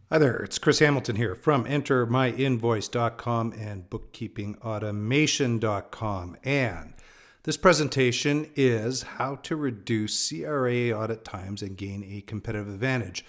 Hi there, it's Chris Hamilton here from EnterMyInvoice.com and BookkeepingAutomation.com. And this presentation is how to reduce CRA audit times and gain a competitive advantage,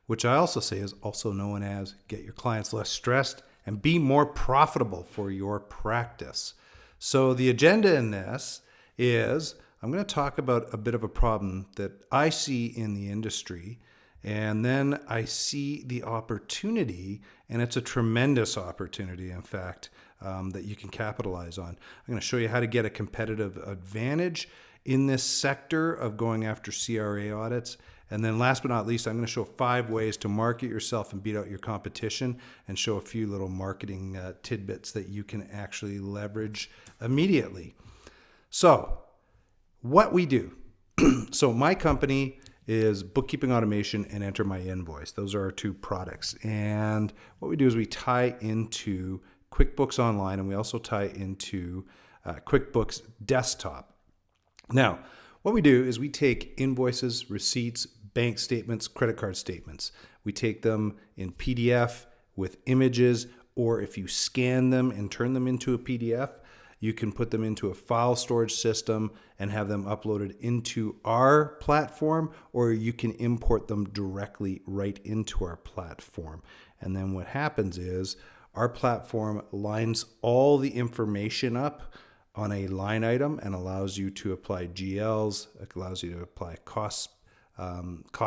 which I also say is also known as get your clients less stressed and be more profitable for your practice. So the agenda in this is I'm going to talk about a bit of a problem that I see in the industry. And then I see the opportunity, and it's a tremendous opportunity, in fact, that you can capitalize on. I'm going to show you how to get a competitive advantage in this sector of going after CRA audits. And then last but not least, I'm going to show 5 ways to market yourself and beat out your competition, and show a few little marketing tidbits that you can actually leverage immediately. So what we do. So my company is Bookkeeping Automation and Enter My Invoice. Those are our 2 products. And what we do is we tie into QuickBooks Online, and we also tie into QuickBooks Desktop. Now, what we do is we take invoices, receipts, bank statements, credit card statements. We take them in PDF with images, or if you scan them and turn them into a PDF, you can put them into a file storage system and have them uploaded into our platform, or you can import them directly right into our platform. And then what happens is our platform lines all the information up on a line item and allows you to apply GLs, it allows you to apply cost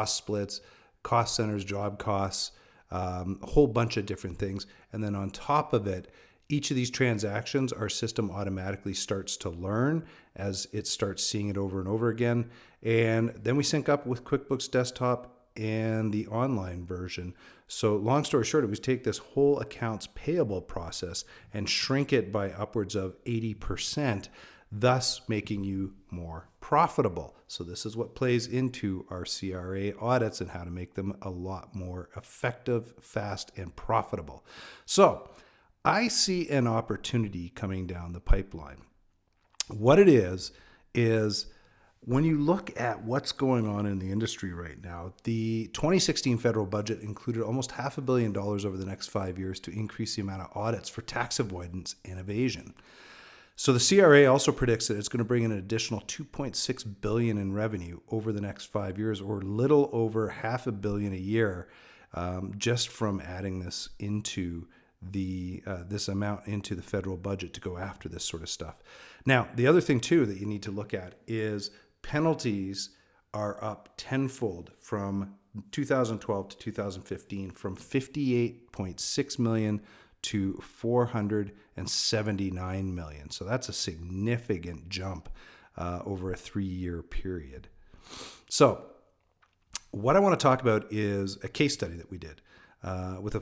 splits, cost centers, job costs, a whole bunch of different things. And then on top of it, each of these transactions, our system automatically starts to learn as it starts seeing it over and over again. And then we sync up with QuickBooks Desktop and the online version. So long story short, we take this whole accounts payable process and shrink it by upwards of 80%, thus making you more profitable. So this is what plays into our CRA audits and how to make them a lot more effective, fast, and profitable. So I see an opportunity coming down the pipeline. What it is when you look at what's going on in the industry right now, the 2016 federal budget included almost $500 million over the next 5 years to increase the amount of audits for tax avoidance and evasion. So the CRA also predicts that it's going to bring in an additional $2.6 billion in revenue over the next 5 years, or little over $500 million a year, just from adding this into this amount into the federal budget to go after this sort of stuff. Now, the other thing too that you need to look at is penalties are up tenfold from 2012 to 2015, from 58.6 million to 479 million. So that's a significant jump over a 3-year period. So what I want to talk about is a case study that we did with a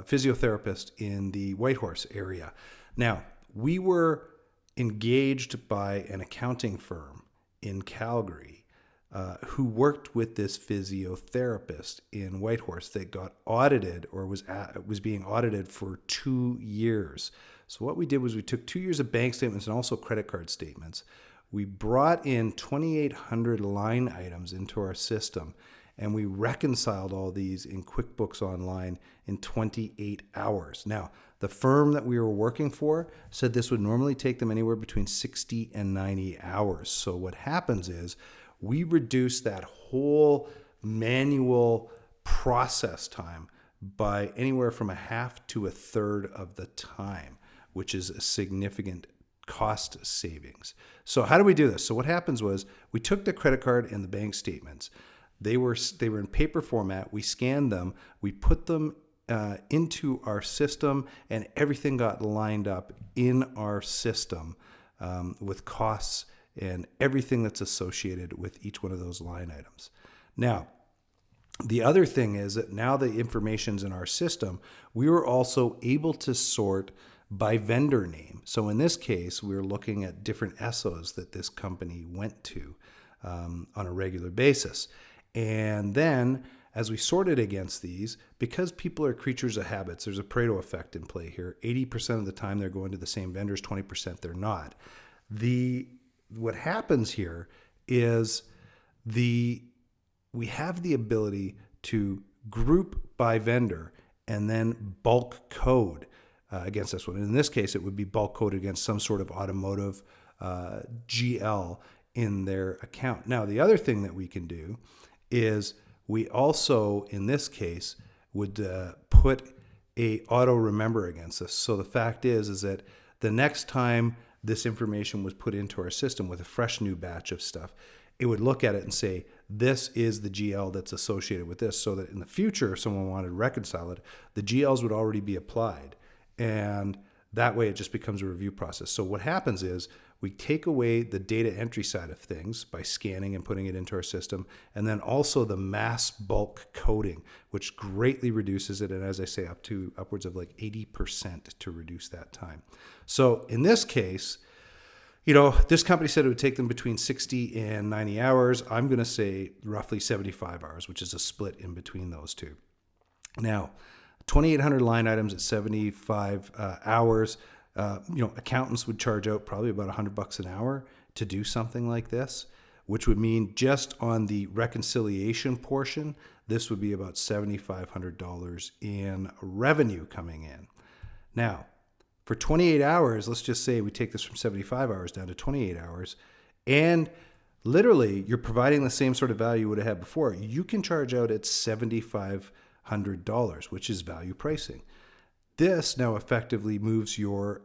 physiotherapist in the Whitehorse area. Now, we were engaged by an accounting firm in Calgary who worked with this physiotherapist in Whitehorse that got audited, or was being audited for 2 years. So what we did was we took 2 years of bank statements and also credit card statements. We brought in 2,800 line items into our system, and we reconciled all these in QuickBooks Online in 28 hours. Now, the firm that we were working for said this would normally take them anywhere between 60 and 90 hours. So what happens is we reduce that whole manual process time by anywhere from a half to a third of the time, which is a significant cost savings. So how do we do this? So what happens was we took the credit card and the bank statements. They were in paper format. We scanned them. We put them into our system, and everything got lined up in our system with costs and everything that's associated with each one of those line items. Now, the other thing is that now the information's in our system, we were also able to sort by vendor name. So in this case, we were looking at different ESSOs that this company went to on a regular basis. And then as we sorted against these, because people are creatures of habits, there's a Pareto effect in play here. 80% of the time they're going to the same vendors, 20% they're not. What happens here is we have the ability to group by vendor and then bulk code against this one. And in this case, it would be bulk coded against some sort of automotive GL in their account. Now, the other thing that we can do is we also, in this case, would put a auto remember against this. So the fact is that the next time this information was put into our system with a fresh new batch of stuff, it would look at it and say, this is the GL that's associated with this, so that in the future, if someone wanted to reconcile it, the GLs would already be applied. And that way it just becomes a review process. So what happens is we take away the data entry side of things by scanning and putting it into our system, and then also the mass bulk coding, which greatly reduces it. And as I say, upwards of like 80% to reduce that time. So in this case, this company said it would take them between 60 and 90 hours. I'm going to say roughly 75 hours, which is a split in between those two. Now, 2,800 line items at 75 hours. Accountants would charge out probably about $100 an hour to do something like this, which would mean just on the reconciliation portion, this would be about $7,500 in revenue coming in. Now, for 28 hours, let's just say we take this from 75 hours down to 28 hours, and literally you're providing the same sort of value you would have had before. You can charge out at $7,500, which is value pricing. This now effectively moves your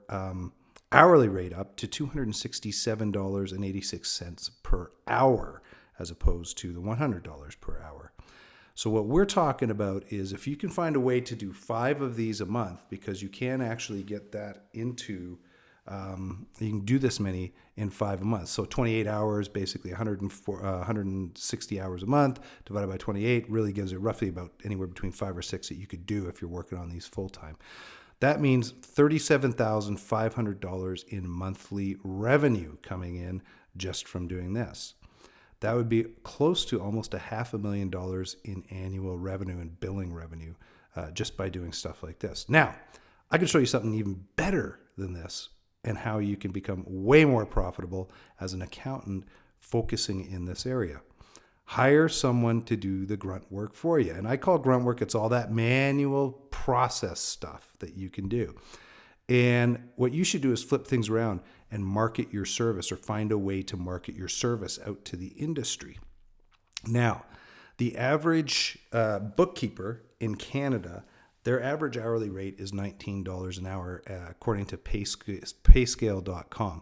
hourly rate up to $267.86 per hour, as opposed to the $100 per hour. So what we're talking about is if you can find a way to do 5 of these a month, because you can actually get that into, you can do this many in 5 a month. So 28 hours, basically 160 hours a month, divided by 28 really gives you roughly about anywhere between 5 or 6 that you could do if you're working on these full time. That means $37,500 in monthly revenue coming in just from doing this. That would be close to almost $500,000 in annual revenue and billing revenue just by doing stuff like this. Now, I can show you something even better than this and how you can become way more profitable as an accountant focusing in this area. Hire someone to do the grunt work for you. And I call grunt work, it's all that manual process stuff that you can do. And what you should do is flip things around and market your service, or find a way to market your service out to the industry. Now, the average bookkeeper in Canada, their average hourly rate is $19 an hour, according to payscale.com.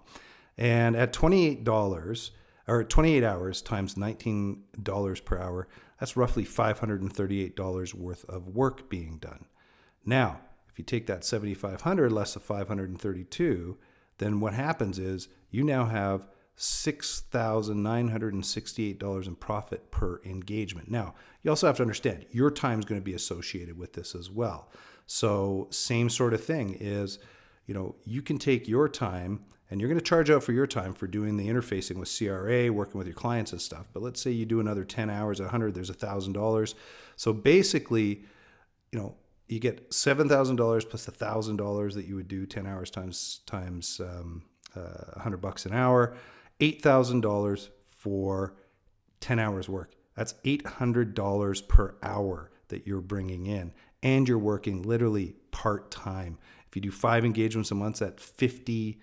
And at $28, or 28 hours times $19 per hour, that's roughly $538 worth of work being done. Now, if you take that 7,500 less the 532, then what happens is you now have $6,968 in profit per engagement. Now, you also have to understand your time is going to be associated with this as well. So same sort of thing is, you can take your time and you're going to charge out for your time for doing the interfacing with CRA, working with your clients and stuff. But let's say you do another 10 hours, 100, there's $1,000. So basically, you get $7,000 plus the $1,000 that you would do 10 hours times $100 an hour, $8,000 for 10 hours work. That's $800 per hour that you're bringing in, and you're working literally part-time. If you do 5 engagements a month, that's 50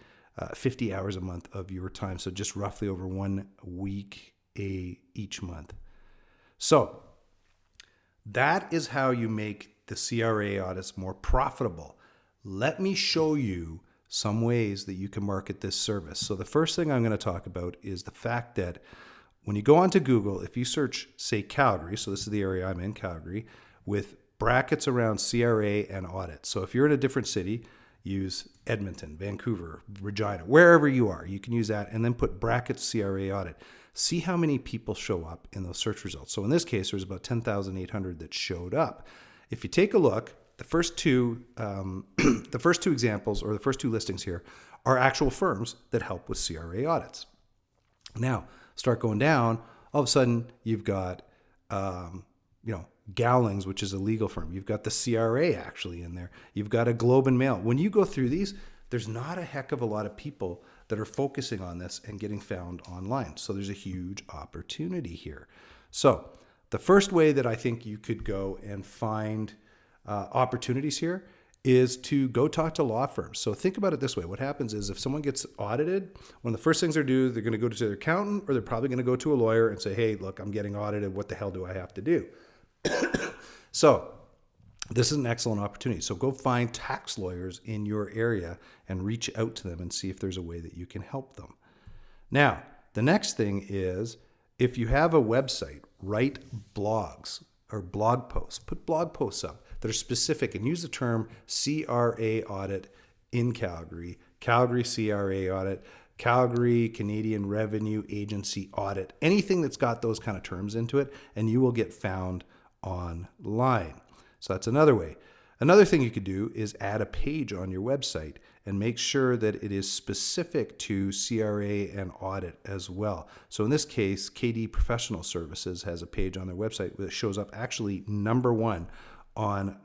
hours a month of your time. So just roughly over 1 week each month. So that is how you make the CRA audits more profitable. Let me show you some ways that you can market this service. So the first thing I'm going to talk about is the fact that when you go onto Google, if you search, say, Calgary, so this is the area I'm in, Calgary, with brackets around CRA and audit. So if you're in a different city, use Edmonton, Vancouver, Regina, wherever you are, you can use that, and then put brackets CRA audit. See how many people show up in those search results. So in this case, there's about 10,800 that showed up. If you take a look, the first two examples, or the first 2 listings here, are actual firms that help with CRA audits. Now, start going down, all of a sudden you've got, Gowlings, which is a legal firm. You've got the CRA actually in there. You've got a Globe and Mail. When you go through these, there's not a heck of a lot of people that are focusing on this and getting found online. So there's a huge opportunity here. So the first way that I think you could go and find opportunities here is to go talk to law firms. So think about it this way. What happens is if someone gets audited, one of the first things they're going to go to their accountant, or they're probably going to go to a lawyer and say, hey, look, I'm getting audited. What the hell do I have to do? So this is an excellent opportunity. So go find tax lawyers in your area and reach out to them and see if there's a way that you can help them. Now, the next thing is, if you have a website, write blogs or blog posts. Put blog posts up that are specific and use the term CRA audit in Calgary, Calgary CRA audit, Calgary Canadian Revenue Agency audit, anything that's got those kind of terms into it, and you will get found online. So that's another way. Another thing you could do is add a page on your website and make sure that it is specific to CRA and audit as well. So in this case, KD Professional Services has a page on their website that shows up actually number one on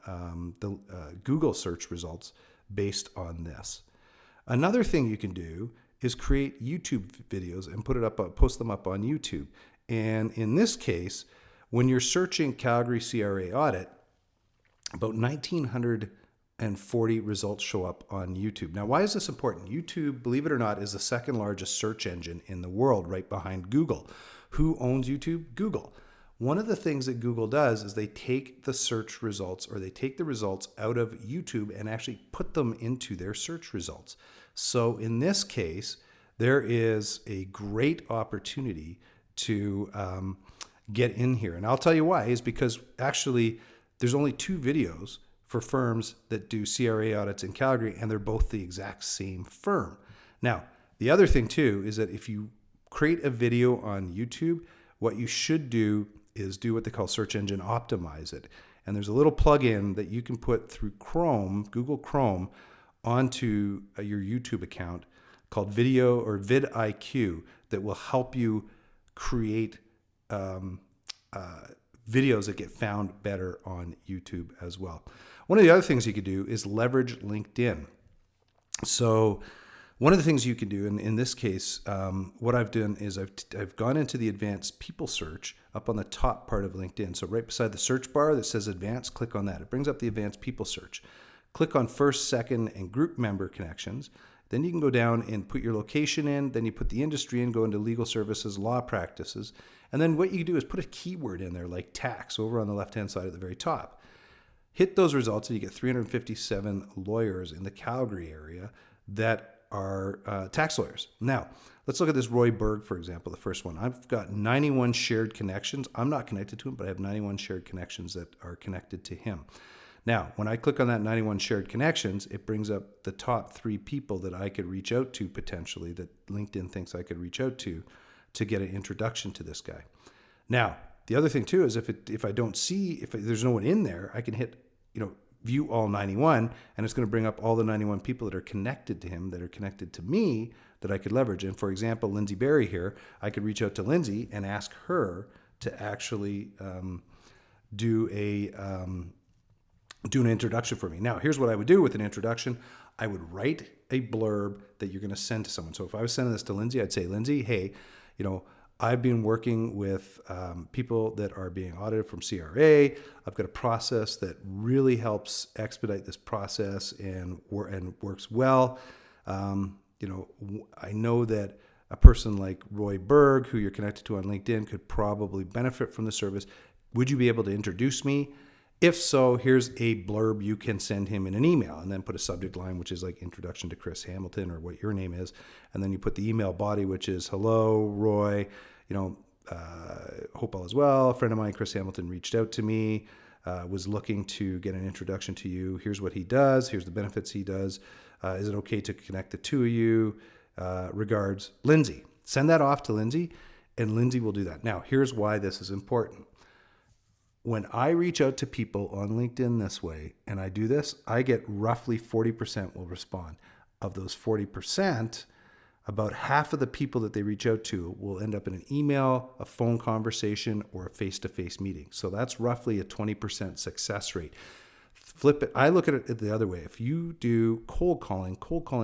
the Google search results based on this. Another thing you can do is create YouTube videos and post them up on YouTube. And in this case, when you're searching Calgary CRA audit, about 1,940 results show up on YouTube. Now, why is this important? YouTube, believe it or not, is the second largest search engine in the world, right behind Google. Who owns YouTube? Google. One of the things that Google does is they take the search results, or they take the results out of YouTube and actually put them into their search results. So in this case, there is a great opportunity to get in here. And I'll tell you why, is because actually there's only 2 videos for firms that do CRA audits in Calgary, and they're both the exact same firm. Now, the other thing too is that if you create a video on YouTube, what you should do is do what they call search engine optimize it. And there's a little plugin that you can put through Chrome, Google Chrome, onto your YouTube account called Video or vidIQ that will help you create videos that get found better on YouTube as well. One of the other things you could do is leverage LinkedIn. So one of the things you can do, and in this case, what I've done is I've gone into the advanced people search up on the top part of LinkedIn. So right beside the search bar that says advanced, click on that. It brings up the advanced people search. Click on first, second, and group member connections. Then you can go down and put your location in. Then you put the industry in, go into legal services, law practices. And then what you do is put a keyword in there like tax over on the left-hand side at the very top. Hit those results and you get 357 lawyers in the Calgary area that are tax lawyers. Now, let's look at this Roy Berg, for example, the first one. I've got 91 shared connections. I'm not connected to him, but I have 91 shared connections that are connected to him. Now, when I click on that 91 shared connections, it brings up the top 3 people that I could reach out to potentially, that LinkedIn thinks I could reach out to get an introduction to this guy. Now, the other thing too is if there's no one in there, I can hit, view all 91, and it's going to bring up all the 91 people that are connected to him, that are connected to me, that I could leverage. And for example, Lindsay Berry here, I could reach out to Lindsay and ask her to actually do an introduction for me. Now, here's what I would do with an introduction. I would write a blurb that you're going to send to someone. So if I was sending this to Lindsay, I'd say, Lindsay, hey, I've been working with people that are being audited from CRA. I've got a process that really helps expedite this process and works well. I know that a person like Roy Berg, who you're connected to on LinkedIn, could probably benefit from the service. Would you be able to introduce me? If so, here's a blurb you can send him in an email, and then put a subject line, which is like introduction to Chris Hamilton, or what your name is. And then you put the email body, which is, hello, Roy, hope all is well. A friend of mine, Chris Hamilton, reached out to me, was looking to get an introduction to you. Here's what he does. Here's the benefits he does. Is it okay to connect the 2 of you? Regards, Lindsay. Send that off to Lindsay, and Lindsay will do that. Now, here's why this is important. When I reach out to people on LinkedIn this way, and I do this, I get roughly 40% will respond. Of those 40%, about half of the people that they reach out to will end up in an email, a phone conversation, or a face-to-face meeting. So that's roughly a 20% success rate. Flip it. I look at it the other way. If you do cold calling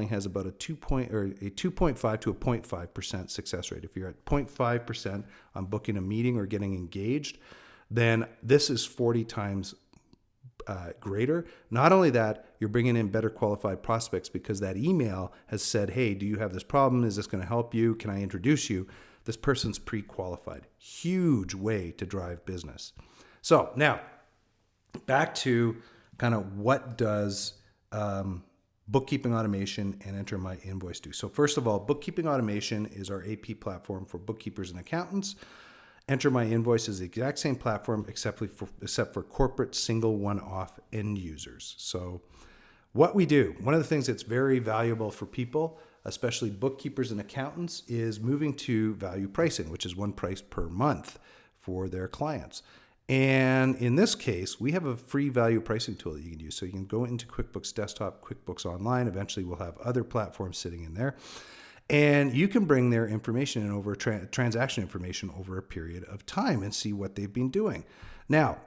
has about a 2.5 to a 0.5% success rate. If you're at 0.5% on booking a meeting or getting engaged, then this is 40 times greater. Not only that, you're bringing in better qualified prospects because that email has said, hey, do you have this problem? Is this going to help you? Can I introduce you? This person's pre-qualified. Huge way to drive business. So now back to kind of what does bookkeeping automation and Enter My Invoice do. So first of all, bookkeeping automation is our AP platform for bookkeepers and accountants. Enter My Invoice is the exact same platform except for corporate single one-off end users. So what we do, one of the things that's very valuable for people, especially bookkeepers and accountants, is moving to value pricing, which is one price per month for their clients. And in this case, we have a free value pricing tool that you can use. So you can go into QuickBooks Desktop, QuickBooks Online. Eventually, we'll have other platforms sitting in there. And you can bring their information in over transaction information over a period of time and see what they've been doing. Now,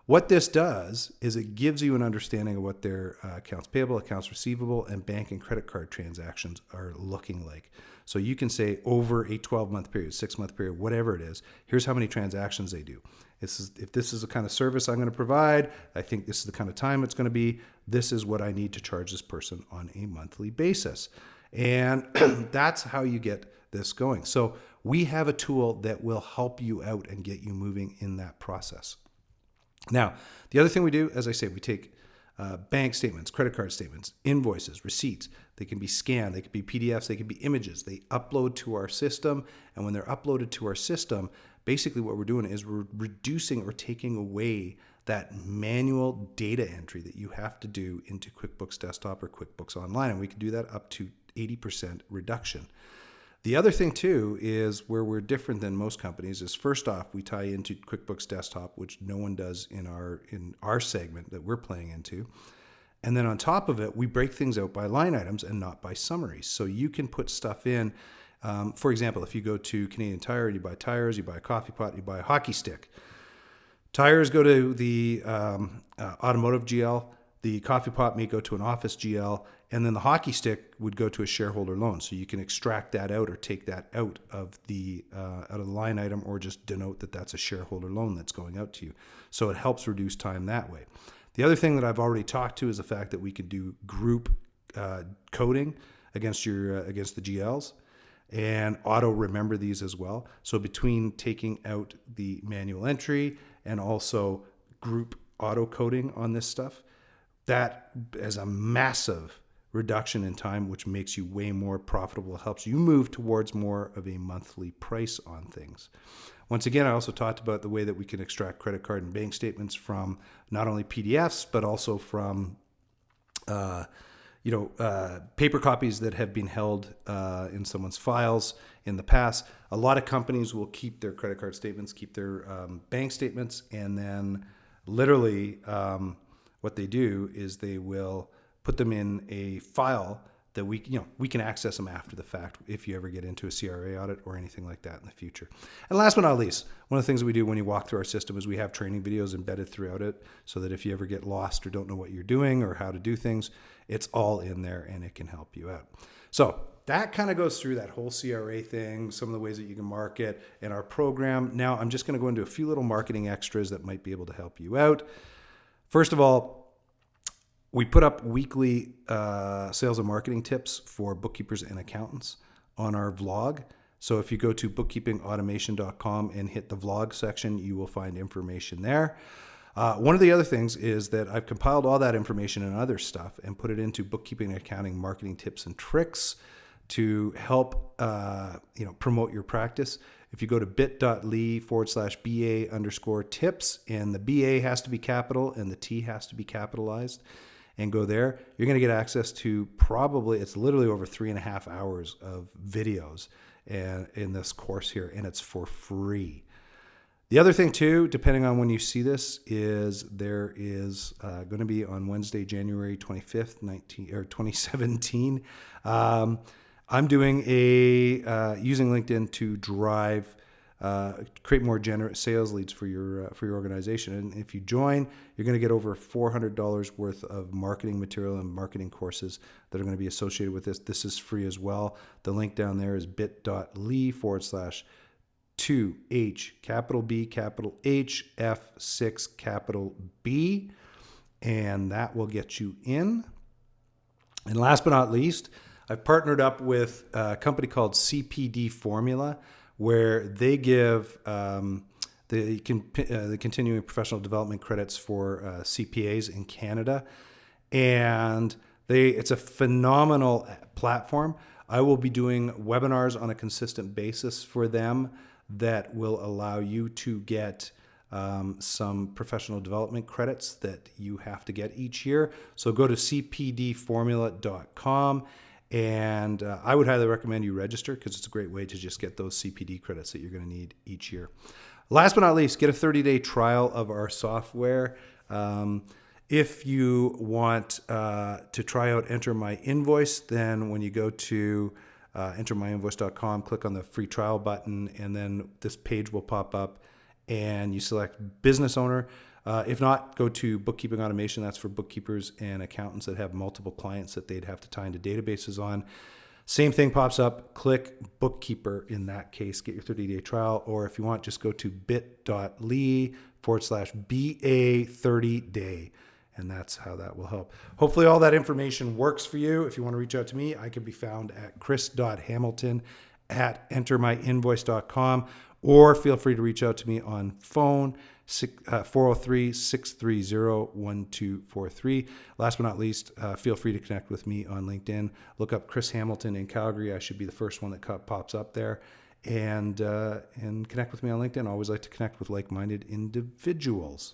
what this does is it gives you an understanding of what their accounts payable, accounts receivable, and bank and credit card transactions are looking like. So you can say over a 12-month period, 6-month period, whatever it is, here's how many transactions they do. If this is the kind of service I'm going to provide, I think this is the kind of time it's going to be, this is what I need to charge this person on a monthly basis. And that's how you get this going. So we have a tool that will help you out and get you moving in that process. Now, the other thing we do, as I say, we take bank statements, credit card statements, invoices, receipts. They can be scanned, they can be PDFs, they can be images. They upload to our system. And when they're uploaded to our system, basically what we're doing is we're reducing or taking away that manual data entry that you have to do into QuickBooks Desktop or QuickBooks Online. And we can do that up to 80% reduction. The other thing too is where we're different than most companies is first off, we tie into QuickBooks Desktop, which no one does in our segment that we're playing into. And then on top of it, we break things out by line items and not by summaries. So you can put stuff in. For example, if you go to Canadian Tire and you buy tires, you buy a coffee pot, you buy a hockey stick. Tires go to the automotive GL. The coffee pot may go to an office GL, and then the hockey stick would go to a shareholder loan. So you can extract that out or take that out of the line item, or just denote that that's a shareholder loan that's going out to you. So it helps reduce time that way. The other thing that I've already talked to is the fact that we could do group coding against the GLs and auto remember these as well. So between taking out the manual entry and also group auto coding on this stuff, that is a massive reduction in time, which makes you way more profitable. It helps you move towards more of a monthly price on things. Once again, I also talked about the way that we can extract credit card and bank statements from not only PDFs, but also from paper copies that have been held in someone's files in the past. A lot of companies will keep their credit card statements, keep their bank statements, and then literally what they do is they will put them in a file that we can access them after the fact if you ever get into a CRA audit or anything like that in the future. And last but not least, one of the things that we do when you walk through our system is we have training videos embedded throughout it so that if you ever get lost or don't know what you're doing or how to do things, it's all in there and it can help you out. So that kind of goes through that whole CRA thing, some of the ways that you can market in our program. Now I'm just going to go into a few little marketing extras that might be able to help you out. First of all, we put up weekly sales and marketing tips for bookkeepers and accountants on our vlog. So if you go to bookkeepingautomation.com and hit the vlog section, you will find information there. One of the other things is that I've compiled all that information and other stuff and put it into bookkeeping and accounting marketing tips and tricks to help promote your practice. If you go to bit.ly/BA_tips, and the BA has to be capital and the T has to be capitalized, and go there, you're going to get access to it's literally over 3.5 hours of videos in this course here, and it's for free. The other thing too, depending on when you see this, is there is going to be on Wednesday, January 25th, 2017. I'm doing using LinkedIn to drive, create more generous sales leads for your organization. And if you join, you're going to get over $400 worth of marketing material and marketing courses that are going to be associated with this. This is free as well. The link down there is bit.ly/2H capital B capital H F6 capital B. and that will get you in. And last but not least, I've partnered up with a company called CPD Formula, where they give the continuing professional development credits for CPAs in Canada. And it's a phenomenal platform. I will be doing webinars on a consistent basis for them that will allow you to get some professional development credits that you have to get each year. So go to cpdformula.com, and I would highly recommend you register because it's a great way to just get those CPD credits that you're going to need each year. Last but not least, get a 30-day trial of our software. If you want to try out Enter My Invoice, then when you go to entermyinvoice.com, click on the free trial button, and then this page will pop up and you select business owner. If not, go to Bookkeeping Automation. That's for bookkeepers and accountants that have multiple clients that they'd have to tie into databases on. Same thing pops up. Click Bookkeeper in that case. Get your 30-day trial. Or if you want, just go to bit.ly/BA30day. And that's how that will help. Hopefully all that information works for you. If you want to reach out to me, I can be found at chris.hamilton@entermyinvoice.com, or feel free to reach out to me on phone, 403-630-1243. Last but not least, feel free to connect with me on LinkedIn. Look up Chris Hamilton in Calgary. I should be the first one that pops up there. And connect with me on LinkedIn. I always like to connect with like-minded individuals.